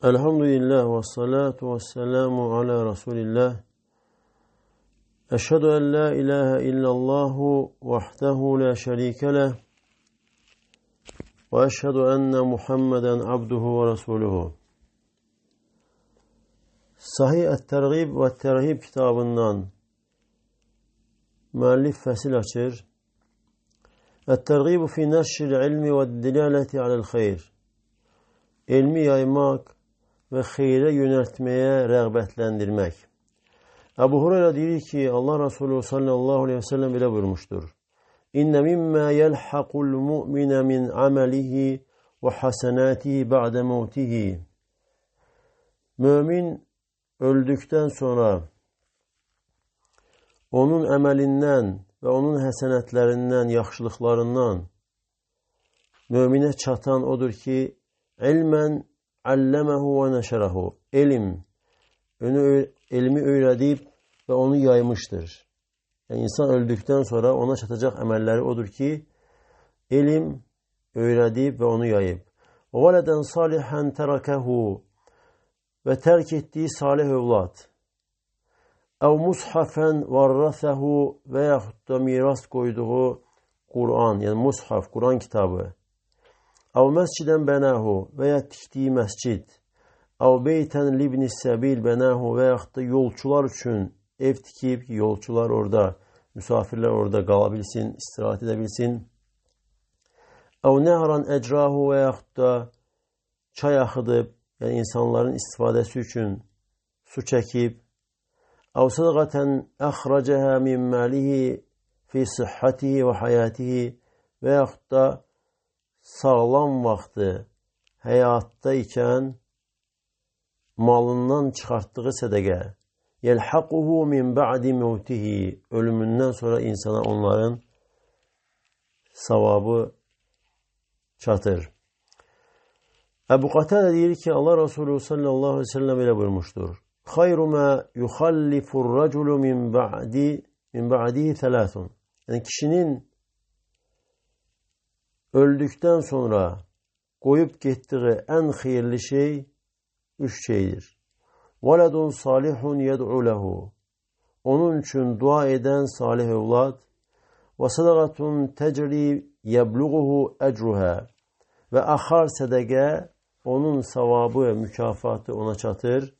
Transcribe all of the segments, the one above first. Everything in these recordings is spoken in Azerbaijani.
Elhamdülillah ve salatu ve selamu ala Resulillah. Eşhedü en la ilahe illallahu vahdehu la şerike leh. Ve eşhedü enne Muhammeden abduhu ve resuluhu. Sahih et-Tergib ve Terhib kitabından müellif fesil açır. Et-Tergibu fi neşril ilmi ve dilaleti alel hayr. İlmi yaymak ve hayre yöneltmeye rağbetlendirmek. Ebu Hureyre diyor ki Allah Resulü sallallahu aleyhi ve sellem bile buyurmuştur. İnne mimma yelhaqul mu'mine min amelihi ve hasenatihi ba'de mevtihi. Mümin öldükten sonra onun emelinden ve onun hasenetlerinden, yaxşılıklarından mümine çatan odur ki ilmen allemehu ve neşerehu. İlmi öğretip ve onu yaymıştır. Yani insan öldükten sonra ona çatacak emelleri odur ki ilim öğretip ve onu yayıp. وَوَلَدًا صَالِحًا تَرَكَهُ ve terk ettiği salih evlat. اَوْ مُصْحَفًا وَرَّثَهُ veyahut da miras koyduğu Kur'an, yani mushaf, Kur'an kitabı. اَوْ مَسْجِدًا بَنَاهُ veya tiktiği mescid. اَوْ بَيْتًا لِبْنِ السَّبِيلِ بَنَاهُ veyahut da yolcular için ev tikip yolcular orada, misafirler orada kalabilsin, istirahat edebilsin. اَوْ نَهْرًا اَجْرَاهُ veyahut da çay akıdıp, yani insanların istifadesi için su çekip. اَوْ صَدَقَةً اَخْرَجَهَا مِنْ مَالِهِ فِي صِحَّتِهِ وَحَيَاتِهِ veyahut da sağlam vakti hayattayken malından çıkarttığı sedege. Yelhaquhu min ba'di mevtihi. Ölümünden sonra insana onların savabı çatır. Ebu Katade diyor ki Allah Resulü sallallahu aleyhi ve sellem ile buyurmuştur. Hayru ma yuhallifur raculu min ba'dihi thalathun. Yani kişinin öldükten sonra koyup gittiği en hayırlı şey 3 şeydir. Veledun salihun yed'u lehu. Onun için dua eden salih evlat. Ve sadakatun tecri yebluğuhu ecruha. Ve ahar sedege onun sevabı, mükafatı ona çatır.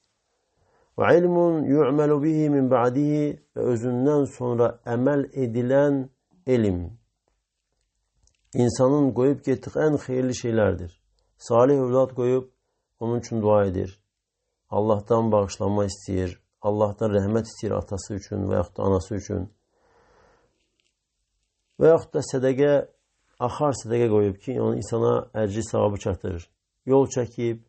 Ve ilmun yu'melu bihi min ba'dihi ve özünden sonra emel edilen ilim. İnsanın koyup gittiği en hayırlı şeylerdir. Salih evlat koyup onun için dua edir. Allah'tan bağışlanma istiyor. Allah'tan rahmet istiyor atası için veyahut da anası için. Veyahut da sedege, ahar sedege koyup ki onun insana ecri sevabı çatırır. Yol çekip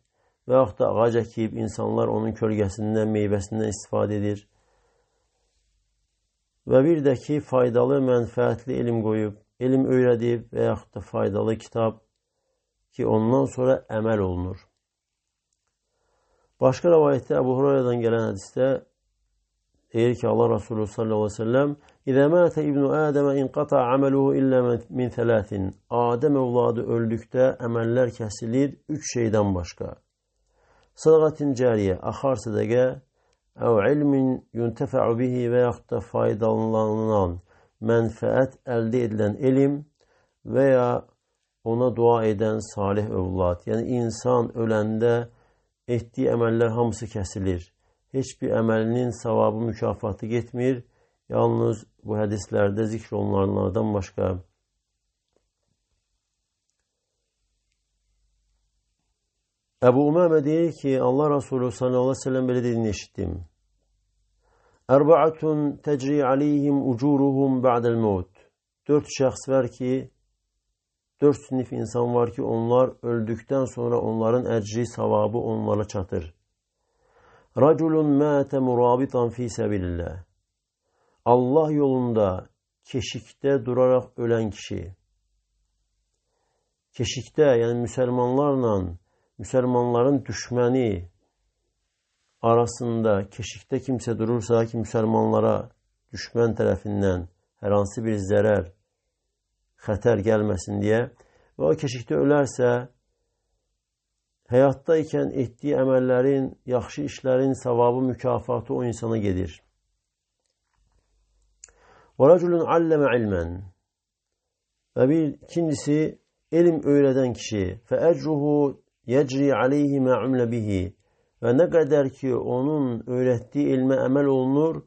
veyahut da ağaç ekip insanlar onun kölgesinden, meyvesinden istifade edir. Ve bir de ki faydalı, menfaatli ilim koyup, ilim öğretip veyahut da faydalı kitap ki ondan sonra emel olunur. Başka rivayette Ebu Hureyre'den gelen hadiste diyor ki Allah Resulü sallallahu aleyhi ve sellem İzâ mâte ibnu Âdeme inqata ameluhu illa min thelâthin. Adem evladı öldükte emeller kesilir 3 şeyden başka. Sadakatin cariye, ahar sedege, ev ilmin yuntefa'u bihi veyahut da faydalanan, menfaat elde edilen ilim veya ona dua eden salih evlat. Yani insan ölende ettiği emeller hamısı kesilir. Hiçbir emelinin sevabı, mükafatı gitmir. Yalnız bu hadislerde zikrolunanlardan başka. Ebu Umame diyor ki Allah Resulü sallallahu aleyhi ve sellem böyle dediğini işittim. Erba'atun tecri aleyhim ucuruhum ba'del mevt. 4 şahs var ki 4 sınıf insan var ki onlar öldükten sonra onların ecri sevabı onlara çatır. Raculun mâte murabitan fî sebilillah. Allah yolunda keşikte durarak ölen kişi. Keşikte yani Müslümanların düşmeni arasında keşikte kimse durursa ki Müslümanlara düşman tarafından herhangi bir zarar, xətər gelmesin diye ve o keşikte ölerse həyatdaykən etdiyi əməllərin, yaxşı işlərin savabı, mükafatı o insana gedir. وَرَجُلٌ عَلَّمَ عِلْمًا Və bir ikincisi, elm öyrədən kişi. فَأَجْرُهُ يَجْرِي عَلَيْهِ مَا عُمْلَ بِهِ Və nə qədər ki, onun öyrətdiyi elmə əməl olunur,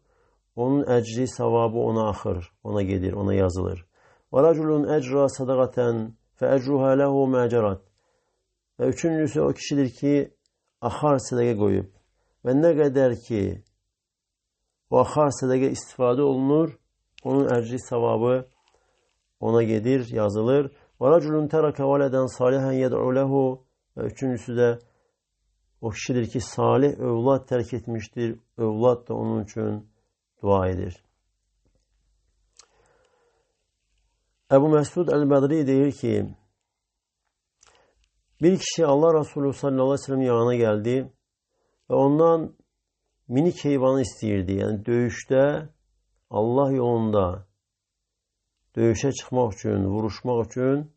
onun əcri, savabı ona axır, ona gedir, ona yazılır. وَرَجُلٌ أَجْرَى صَدَقَةً فَأَجْرُهَا لَهُ مَا جَرَتْ Və üçüncüsü o kişidir ki, axar sədəqə qoyub. Və nə qədər ki, o axar sədəqə istifadə olunur, onun əcri, savabı ona gedir, yazılır. وَرَجُلٌ تَرَكَ وَلَدًا صَالِحًا يَدْعُ لَهُ Və üçüncüsü də o kişidir ki, salih övlad tərk etmişdir. Övlad da onun üçün dua edir. Əbu Məsud Əl-Bədri deyir ki, bir kişi Allah Resulü sallallahu aleyhi ve sellem yanına gəldi və ondan minik heyvanı istəyirdi. Yəni döyüşdə, Allah yolunda döyüşə çıxmaq üçün, vuruşmaq üçün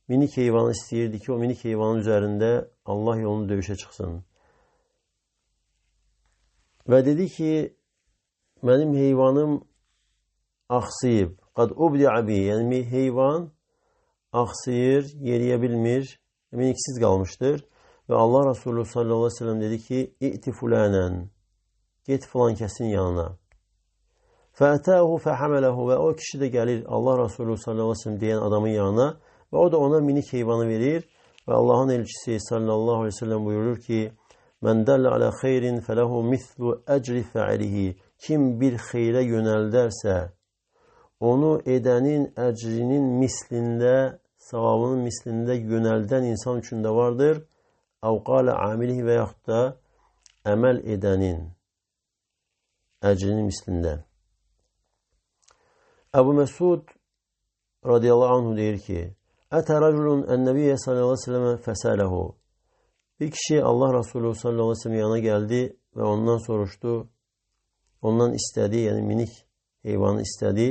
minik heyvanı istəyirdi ki, o minik heyvanın üzərində Allah yolunda döyüşə çıxsın. Və dedi ki, mənim heyvanım axsıyıb. Qad ubdi'a bi, yəni heyvan axsıyır, yeriyə bilmir, miniksiz qalmışdır. Və Allah Resulü sallallahu aleyhi ve sellem dedi ki, İ'ti fulanən, get filan kəsin yanına. Fəətəhu fəhəmələhu və o kişi də gəlir Allah Resulü sallallahu aleyhi ve sellem deyən adamın yanına və o da ona minik heyvanı verir və Allah'ın elçisi sallallahu aleyhi ve sellem buyurur ki, Mən dəllə alə xeyrin fələhu mislu əcri fəalihi Kim bir xeyrə yönəldərsə, onu edənin əcrinin mislində, savabının mislində yönəldən insan üçün də vardır. Əvqalə amilihi və yaxud da əməl edənin əcrinin mislində. Əbu Məsud radiyallahu anhu deyir ki, Ətə rəculun ən-nəbiyyə sallallahu aleyhi ve sellem fəsələhu Bir kişi Allah Resulü sallallahu aleyhi ve sellem yanına gəldi və ondan soruşdu, ondan istədi, yəni minik heyvanı istədi.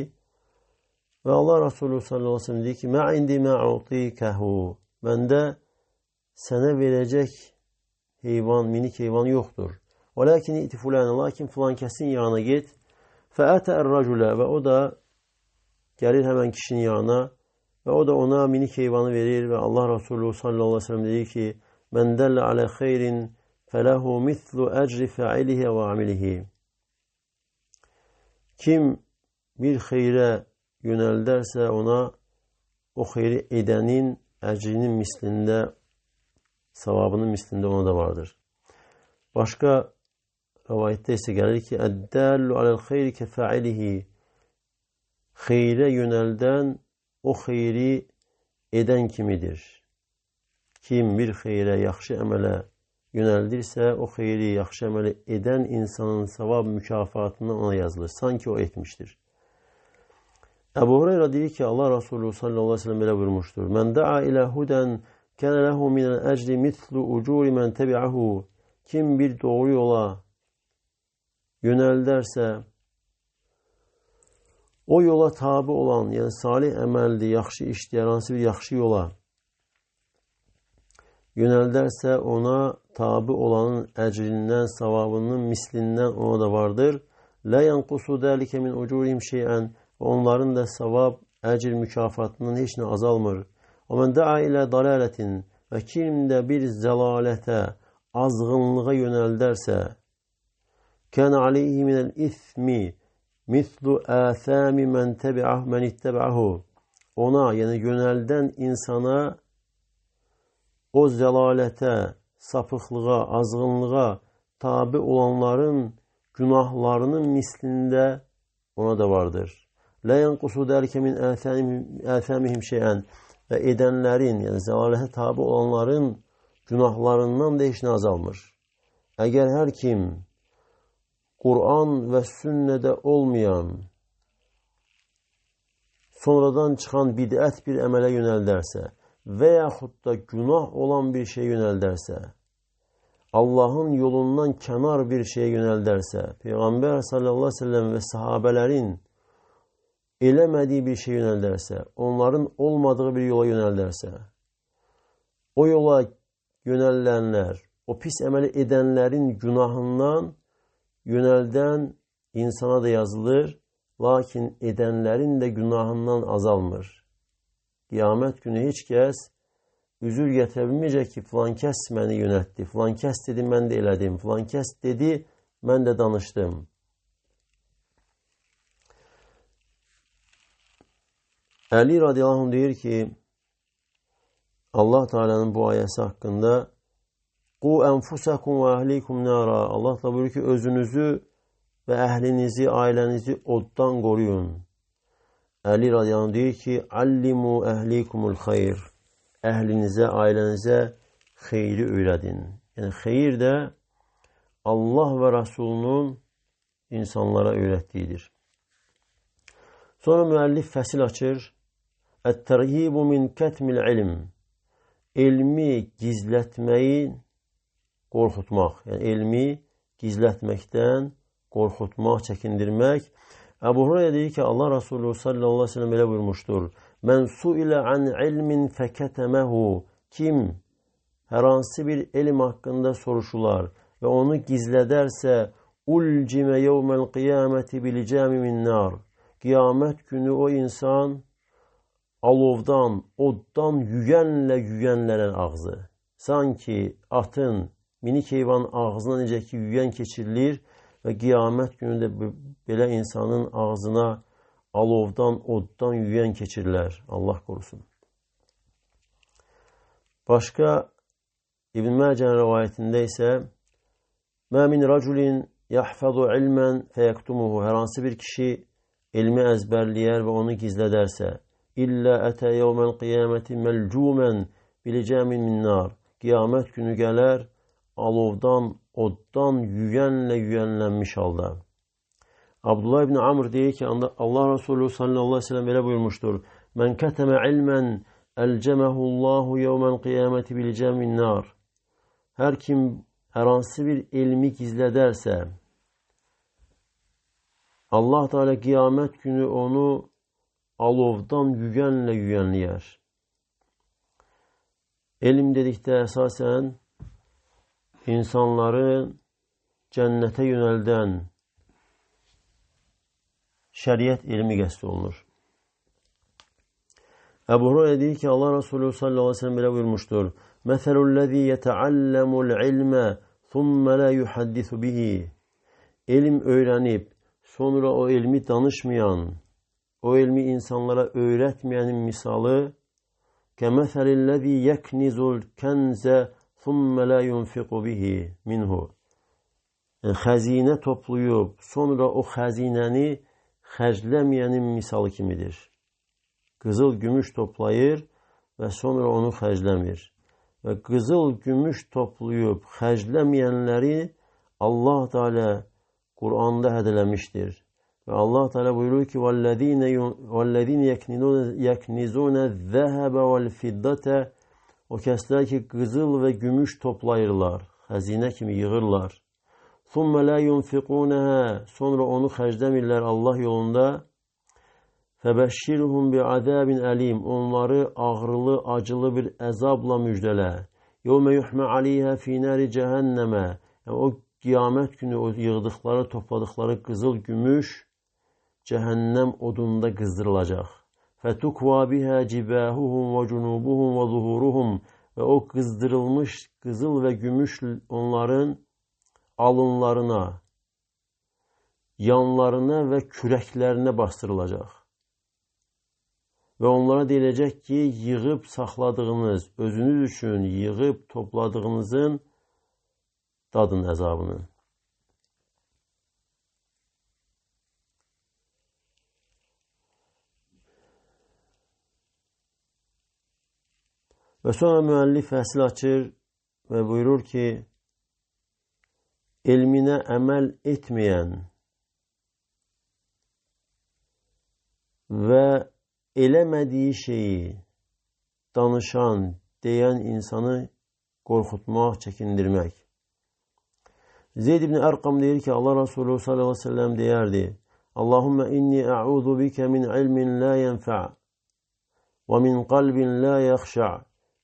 Və Allah Resulü sallallahu aleyhi ve sellem dedi ki, Mə indi mə utikəhu Məndə sənə verəcək heyvan, minik heyvan yoxdur. Və lakin iti fulənə, lakin filan kəsin yanına get. Fəətə ər-rəculə və o da gəlir həmən kişinin yanına və o da ona minik heyvanı verir və Allah Resulü sallallahu aleyhi ve sellem dedi ki, Mən dəllə alə xeyrin fələhu mislu əcri fəilihi və amilihi. Kim bir xeyrə yönəldərsə ona o xeyri edənin əcrinin mislində, savabının mislində ona da vardır. Başqa rəvayətdə isə gəlir ki, Əddəllu aləl xeyri kəfəilihi. Xeyrə yönəldən o xeyri edən kimidir. Kim bir xeyrə, yaxşı əmələ yönəldirsə, o xeyri, yaxşı əmələ edən insanın savab mükafatından ona yazılır. Sanki o etmişdir. Əbu Hureyra deyir ki, Allah Resulü sallallahu aleyhi ve sellem belə buyurmuşdur. Mən da'a ilə hudən kənə ləhu minəl əcri mitlu ucuri mən təbi'ahu. Kim bir doğru yola yönəldərsə, o yola tabi olan, yəni salih əməldir, yaxşı işdir, hansı bir yaxşı yola yönəldərsə, ona tabi olanın əcrindən, savabının mislindən ona da vardır. Lə yanqusu dəlikə min ucurihim şeyən Onların da savab, əcr mükafatından heç nə azalmır. O mən da'a ilə dalalətin və kim də bir zəlalətə, azğınlığa yönəldərsə, kən aleyhi minəl ismi mislu əsəmi mən ittəbə'ahu. Ona, yəni yönəldən insana o zəlalətə, sapıqlığa, azğınlığa tabi olanların günahlarının mislində ona da vardır. Lə yanqusu dəlikə min əsəmihim şeyən və edənlərin, yəni zəlalətə tabi olanların günahlarından da heç nə azalmır. Əgər hər kim Qur'an və sünnədə olmayan, sonradan çıxan bidət bir əmələ yönəldərsə və yaxud da günah olan bir şey yönəldərsə, Allahın yolundan kənar bir şey yönəldərsə, Peyğəmbər sallallahu aleyhi ve sellem və sahabələrin eləmədiyi bir şey yönəldərsə, onların olmadığı bir yola yönəldərsə, o yola yönəllənlər, o pis əməli edənlərin günahından yönəldən insana da yazılır, lakin edənlərin də günahından azalmır. Qiyamət günü heç kəs üzür gətirə bilməyəcək ki, filan kəs məni yönətdi, filan kəs dedi, mən də elədim, filan kəs dedi, mən də danışdım. Əli radiyallahu anh deyir ki, Allah Teala'nın bu ayəsi haqqında Qu ənfusakum və əhlikum nara. Allah da buyurur ki, özünüzü və əhlinizi, ailənizi oddan qoruyun. Əli radiyallahu anh deyir ki, Allimu əhlikumul xeyr. Əhlinizə, ailənizə xeyri öyrədin. Yəni, xeyir də Allah və Rasulunun insanlara öyrətdiyidir. Sonra müəllif fəsil açır. Ət-tərhibu min kətmil ilm. Elmi gizlətməyi qorxutmaq. Yəni, elmi gizlətməkdən qorxutmaq, çəkindirmək. Əbu Hureyra deyir ki, Allah Resulü sallallahu aleyhi ve sellem belə buyurmuşdur. Mən suilə an ilmin fəkətəməhu. Kim hər hansı bir elm haqqında soruşular və onu gizlədərsə, ulcimə yevməl qiyaməti bilicəmi min nar. Qiyamət günü o insan alovdan, oddan yüyənlənən ağzı. Sanki atın, minik heyvanın ağzına necə ki yüyən keçirilir və qiyamət günü də belə insanın ağzına alovdan, oddan yüyən keçirilər. Allah qorusun. Başqa İbn Məcənin rəvayətində isə Mə min rəculin yəhfəzu ilmən fəyəktumuhu. Hər hansı bir kişi elmi əzbərləyər və onu gizlədərsə, İllə ətə yevməl qiyaməti məlcumən bilicəmin min nar. Qiyamət günü gələr, alovdan, oddan yüyənlənmiş halda. Abdullah ibn Amr deyir ki, Allah Resulü sallallahu aleyhi ve sellem belə buyurmuşdur. Mən kətəmə ilmən əlcəməhullahu yevməl qiyaməti bilicəmin min nar. Hər kim hər hansı bir elmi gizlədərsə, Allah Teala qiyamət günü onu alovdan yüyənləyər. Elm dedikdə əsasən insanların cənnətə yönəldən şəriət elmi qəsd olunur. Əbu Hureyra deyir ki, Allah Resulü sallallahu aleyhi ve sellem belə buyurmuşdur. Məsəlüllezî yetəalləmul ilmə thummə la yuhaddisu bihi. Elm öyrənib, sonra o elmi danışmayan, o elmi insanlara öyrətməyənin misalı kəməsəlillezî yeknizul kənzə thummə la yunfiqu bihi minhu. Yəni, xəzinə toplayıb, sonra o xəzinəni xərcləməyənin misalı kimidir. Qızıl, gümüş toplayır və sonra onu xərcləmir. Və qızıl, gümüş toplayıb xərcləməyənləri Allah Teala Qur'anda hədələmişdir. Və Allah Teala buyurur ki, وَالَّذ۪ينَ يَكْنِزُونَ الذَّهَبَ وَالْفِدَّةَ. O kəslər ki, qızıl və gümüş toplayırlar, xəzinə kimi yığırlar. ثُمَّ لَا يُنْفِقُونَهَا. Sonra onu xərcləmirlər Allah yolunda. فَبَشِّرْهُمْ بِعَذَابٍ أَلِيمٍ. Onları ağrılı, acılı bir əzabla müjdələ. يَوْمَ يُحْمَ عَلِيهَا فِي نَارِ جَهَنَّمَ. Yəni, o qiyamət günü o yığdıqları, topladıqları qızıl, gümüş cəhənnəm odunda qızdırılacaq. فَتُكْوَى بِهَا جِبَاهُهُمْ وَجُنُوبُهُمْ وَظُهُورُهُمْ. Və o qızdırılmış qızıl və gümüş onların alınlarına, yanlarına və kürəklərinə bastırılacaq. Və onlara deyiləcək ki, yığıb saxladığınız, özünüz üçün yığıb topladığınızın dadın əzabını. Və sonra müəllif fəsil açır və buyurur ki, elminə əməl etməyən və eləmədiyi şeyi danışan, deyən insanı qorxutmaq, çəkindirmək. Zeyd ibn Ərqam deyir ki, Allah Resulü sallallahu aleyhi ve sellem deyərdi, Allahümme inni a'udhu bike min ilmin la yenfa' və min qalbin la yaxşa'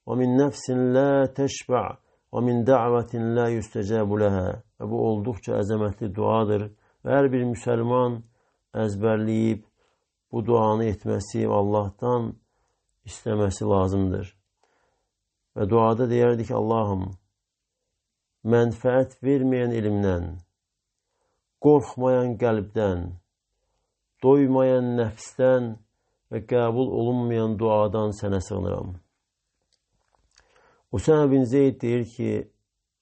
və min nəfsin la təşba' وَمِنْ دَعْوَةٍ لَا يُسْتَجَابُ لَهَا. Və bu olduqca əzəmətli duadır. Və hər bir müsəlman əzbərləyib bu duanı etməsi, Allahdan istəməsi lazımdır. Və duada deyərdi ki, Allahım, mənfəət verməyən elmdən, qorxmayan qəlbdən, doymayan nəfsdən və qəbul olunmayan duadan sənə sığınıram. Usama bin Zeyd deyir ki,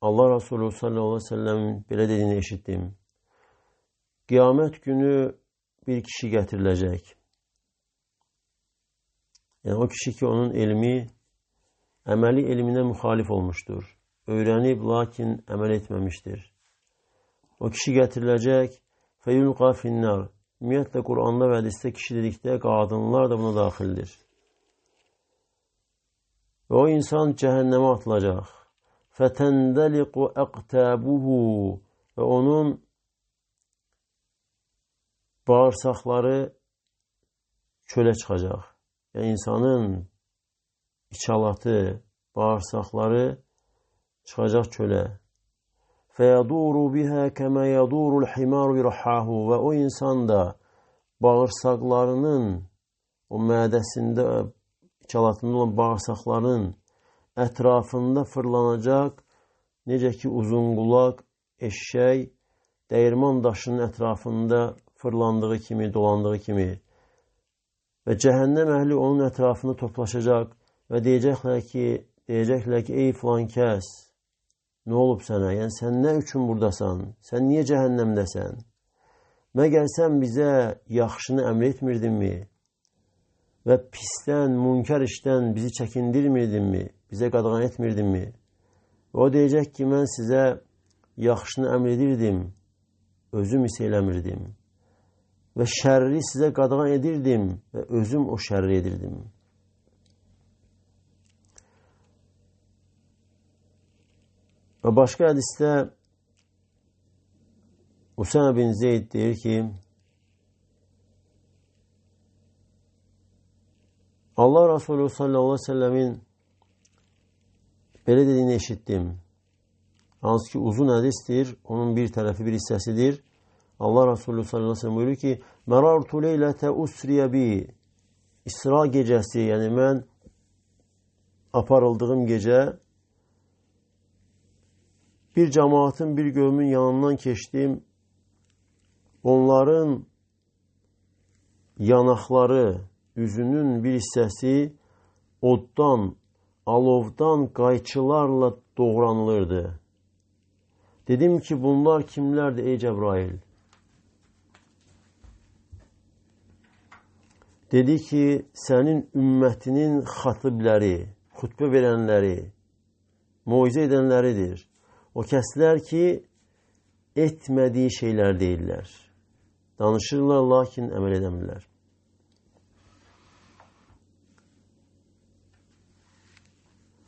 Allah Resulü sallallahu aleyhi ve sellemin belə dediyini eşitdim. Qiyamət günü bir kişi gətiriləcək. Yəni o kişi ki, onun elmi, əməli elminə müxalif olmuşdur. Öyrənib, lakin əməl etməmişdir. O kişi gətiriləcək, feyulqa finnar. Ümumiyyətlə, Qur'anda və hədisdə kişi dedikdə qadınlar da buna daxildir. Və o insan cəhənnəmə atılacaq. Fətəndəliqu əqtəbuhu. Və onun bağırsaqları çölə çıxacaq. Yəni, insanın içalatı, bağırsaqları çıxacaq çölə. Fəyəduru bihə kəmə yədurul himaru birhahu. Və o insan da bağırsaqlarının, o mədəsində, içalatında olan bağırsaqların ətrafında fırlanacaq, necə ki uzunqulaq, eşşək, dəyirman daşının ətrafında fırlandığı kimi, dolandığı kimi. Və cəhənnəm əhli onun ətrafını toplaşacaq və deyəcəklər ki, ey filan kəs, nə olub sənə? Yəni, sən nə üçün buradasan? Sən niyə cəhənnəmdəsən? Məgər sən bizə yaxşını əmr etmirdinmi? Və pisdən, münkar işdən bizi çəkindirmirdinmi? Bizə qadağan etmirdinmi? Və o deyəcək ki, mən sizə yaxşını əmr edirdim, özüm isə eləmirdim. Və şərri sizə qadağan edirdim və özüm o şərri edirdim. Və başqa hədisdə Usama bin Zeyd deyir ki, Allah Resulü sallallahu aleyhi ve sellemin belə dediyini eşitdim. Hansı ki uzun hədisdir, onun bir tərəfi, bir hissəsidir. Allah Resulü sallallahu aleyhi ve sellem buyurur ki, Merartu leylete usriye bi. İsra gecəsi, yəni mən aparıldığım gecə bir cəmaatın, bir qövmün yanından keçdim. Onların yanaqları, üzünün bir hissəsi oddan, alovdan qayçılarla doğranılırdı. Dedim ki, bunlar kimlərdir ey Cəbrail? Dedi ki, sənin ümmətinin xatibləri, xütbə verənləri, muizə edənləridir. O kəslər ki, etmədiyi şeylər deyirlər. Danışırlar, lakin əməl edəmirlər.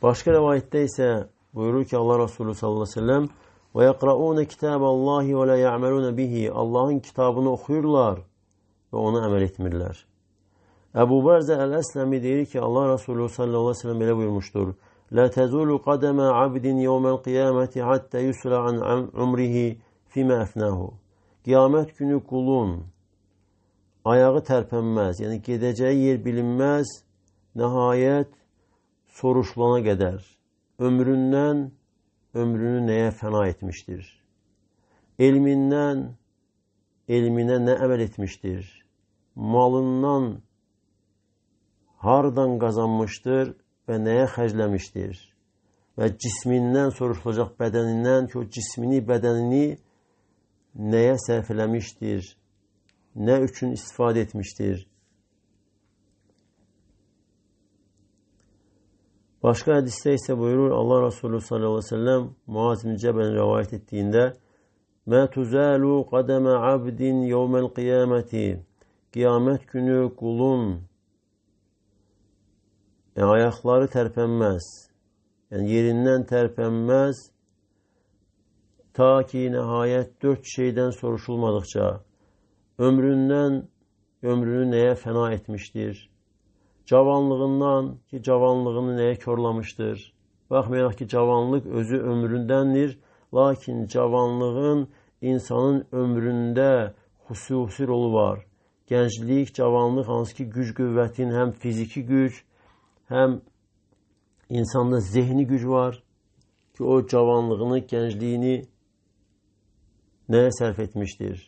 Başqa rəvayətdə isə buyurur ki, Allah Resulü sallallahu aleyhi ve sellem وَيَقْرَؤُونَ كِتَابَ اللّٰهِ وَلَا يَعْمَلُونَ بِهِ. Allahın kitabını oxuyurlar və ona əməl etmirlər. Əbu Bərzə Əl-Əsləmi deyir ki, Allah Resulü sallallahu aleyhi ve sellem belə buyurmuşdur. لَا تَزُولُ قَدَمَ عَبْدٍ يَوْمَ الْقِيَامَةِ حَتَّى يُسْلَ عَنْ عُمْرِهِ فِيمَا أَفْنَاهُ. Qiyamət günü qulun ayağı tərpənməz, yəni gedəcəyi yer bilinməz, nəhayət soruşulana qədər ömründən ömrünü nəyə fəna etmişdir? Elmindən elminə nə əməl etmişdir? Malından hardan qazanmışdır və nəyə xərcləmişdir? Və cismindən soruşulacaq, bədənindən ki, o cismini, bədənini nəyə sərf eləmişdir? Nə üçün istifadə etmişdir? Başqa hədisdə isə buyurur Allah Resulü sallallahu aleyhi ve sellem Muaz bin Cəbəlin rəvayət etdiyində Mə tuzəlu qədəmə abdin yevməl qiyaməti. Qiyamət günü qulun ayaqları tərpənməz. Yəni yerindən tərpənməz ta ki nəhayət 4 şeydən soruşulmadıqca ömrünü nəyə fəna etmişdir? Cavanlığından ki, cavanlığını nəyə körlamışdır? Baxmayaraq ki, cavanlıq özü ömründəndir, lakin cavanlığın insanın ömründə xüsusi rolu var. Gənclik, cavanlıq hansı ki, güc qüvvətin həm fiziki güc, həm insanda zehni güc var ki, o cavanlığını, gəncliyini nəyə sərf etmişdir?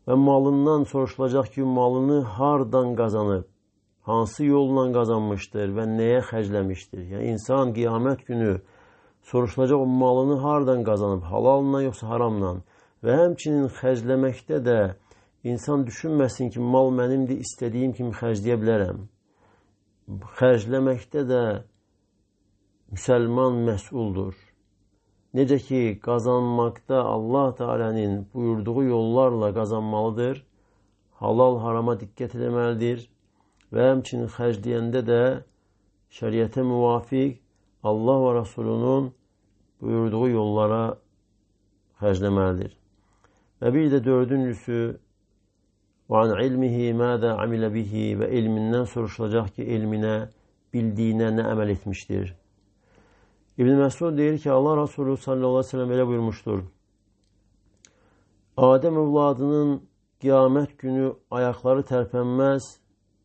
Və malından soruşulacaq ki, malını hardan qazanıb, hansı yolla qazanmışdır və nəyə xərcləmişdir? Yəni, insan qiyamət günü soruşulacaq o malını hardan qazanıb, halalla yoxsa haramla? Və həmçinin xərcləməkdə də insan düşünməsin ki, mal mənimdir, istədiyim kimi xərcləyə bilərəm. Xərcləməkdə də müsəlman məsuldur. Necə ki, qazanmaqda Allah Teala'nın buyurduğu yollarla qazanmalıdır, halal harama diqqət etməlidir və həmçinin xərcləyəndə də şəriətə müvafiq Allah və Rasulunun buyurduğu yollara xərcləməlidir. Və bir də dördüncüsü وَعَنْ عِلْمِهِ مَاذَا عَمِلَ بِهِ və elmindən soruşulacaq ki, elminə, bildiyinə nə əməl etmişdir. İbn Məsud deyir ki, Allah Resulü sallallahu aleyhi ve sellem belə buyurmuşdur. Adəm övladının qiyamət günü ayaqları tərpənməz,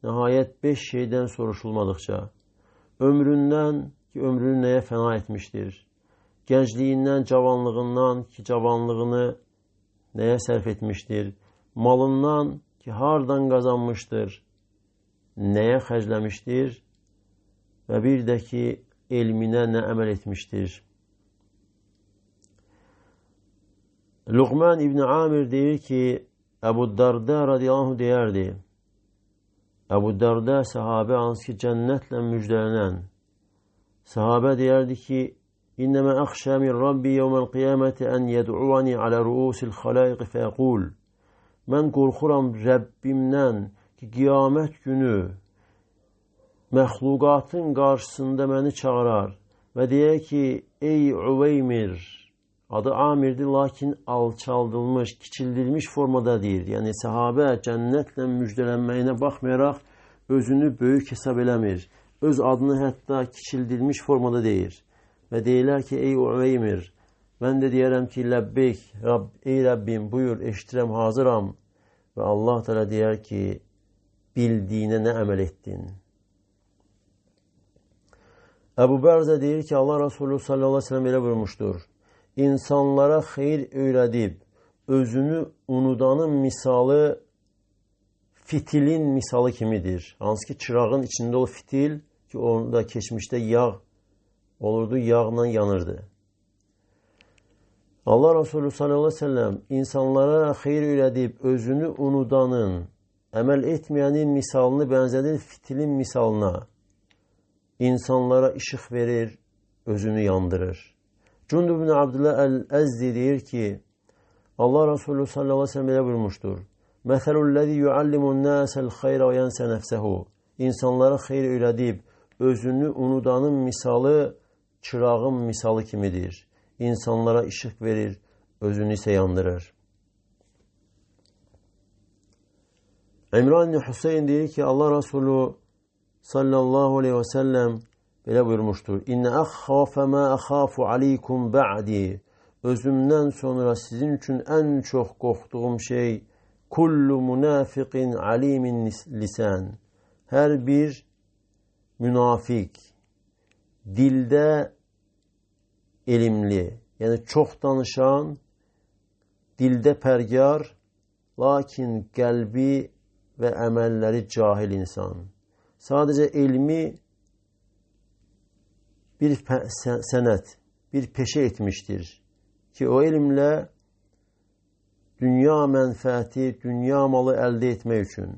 nəhayət 5 şeydən soruşulmadıqca. Ömründən ki, ömrünü nəyə fəna etmişdir. Gəncliyindən, cavanlığından ki, cavanlığını nəyə sərf etmişdir. Malından ki, hardan qazanmışdır, nəyə xərcləmişdir və bir də ki, elminə nə əməl etmişdir. Luqman İbn Amir deyir ki, Əbu Darda radiyallahu anh deyərdi. Əbu Darda səhabə hansı ki, cənnətlə müjdələnən. Səhabə deyərdi ki, İnnəmə əxşə min Rabbi yevməl qiyaməti ən yəd'uvani alə ruusil xalayqi fəyəqul. Mən qorxuram Rəbbimdən ki, qiyamət günü məxluqatın qarşısında məni çağırar və deyər ki, ey Üveymir, adı Amirdir, lakin alçaldılmış, kiçildilmiş formada deyir. Yəni, səhabə cənnətlə müjdələnməyinə baxmayaraq özünü böyük hesab eləmir. Öz adını hətta kiçildilmiş formada deyir. Və deyirlər ki, ey Üveymir, mən də deyərəm ki, ləbbeyk, ey Rəbbim, buyur, eşitirəm, hazıram. Və Allah Teala deyər ki, bildiyinə nə əməl etdin? Əbu Bərzə deyir ki, Allah Resulü sallallahu aleyhi ve sellem belə buyurmuşdur. İnsanlara xeyir öyrədib, özünü unudanın misalı fitilin misalı kimidir. Hansı ki, çırağın içində o fitil ki, onda keçmişdə yağ olurdu, yağla yanırdı. Allah Resulü sallallahu aleyhi ve sellem insanlara xeyir öyrədib, özünü unudanın, əməl etməyənin misalını bənzədir fitilin misalına. İnsanlara işıq verir, özünü yandırır. Cündub ibn Abdullah el-Əzdi deyir ki, Allah Resulü sallallahu aleyhi ve sellem belə buyurmuşdur. Məsəlulləzi yuallimun nəsəl xeyrə və yənsə nəfsəhu. İnsanlara xeyir öyrədib, özünü unudanın misalı çırağın misalı kimidir. İnsanlara işıq verir, özünü isə yandırır. İmran ibn Hüseyin deyir ki, Allah Resulü sallallahu aleyhi ve sellem belə buyurmuşdur. İnnə əxxafə mə əxafu aleykum ba'di. Özümdən sonra sizin üçün ən çox qorxduğum şey kullu münafiqin alimin lisan. Hər bir münafik, dildə elmli, yəni çox danışan, dildə pərgar, lakin qəlbi və əməlləri cahil insan. Sadəcə elmi bir sənət, bir peşə etmişdir ki, o elmlə dünya mənfəəti, dünya malı əldə etmək üçün,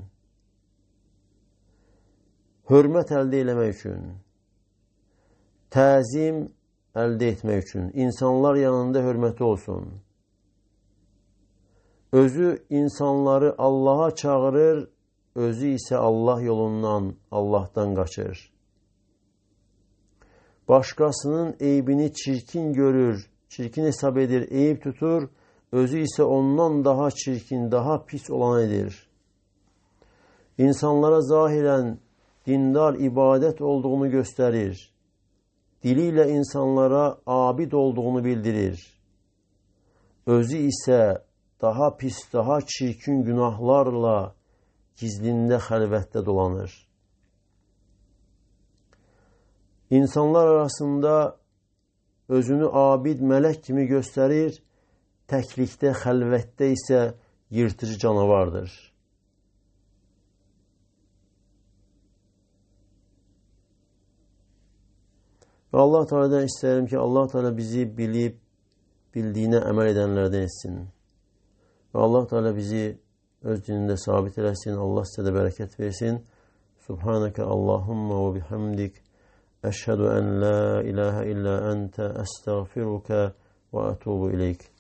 hörmət əldə eləmək üçün, təzim əldə etmək üçün, insanlar yanında hörməti olsun. Özü insanları Allaha çağırır, özü isə Allah yolundan, Allahdan qaçır. Başqasının eybini çirkin görür, çirkin hesab edir, eyib tutur, özü isə ondan daha çirkin, daha pis olan edir. İnsanlara zahirən dindar ibadət olduğunu göstərir. diliyle insanlara abid olduğunu bildirir. Özü ise daha pis, daha çirkin günahlarla gizlində, xəlvətdə dolanır. İnsanlar arasında özünü abid, mələk kimi göstərir, təklikdə, xəlvətdə isə yırtıcı canavardır. Və Allah Teala'dan istəyirəm ki, Allah Teala bizi bilib, bildiyinə əməl edənlərdən etsin. Və Allah Teala bizi öz dinində sabit eləsin. Allah sizə də bərəkət versin. Subhanəkə Allahumma və bihamdik. Əşhədu ən la ilahə illə əntə əstəğfiruka və ətubu ileyk.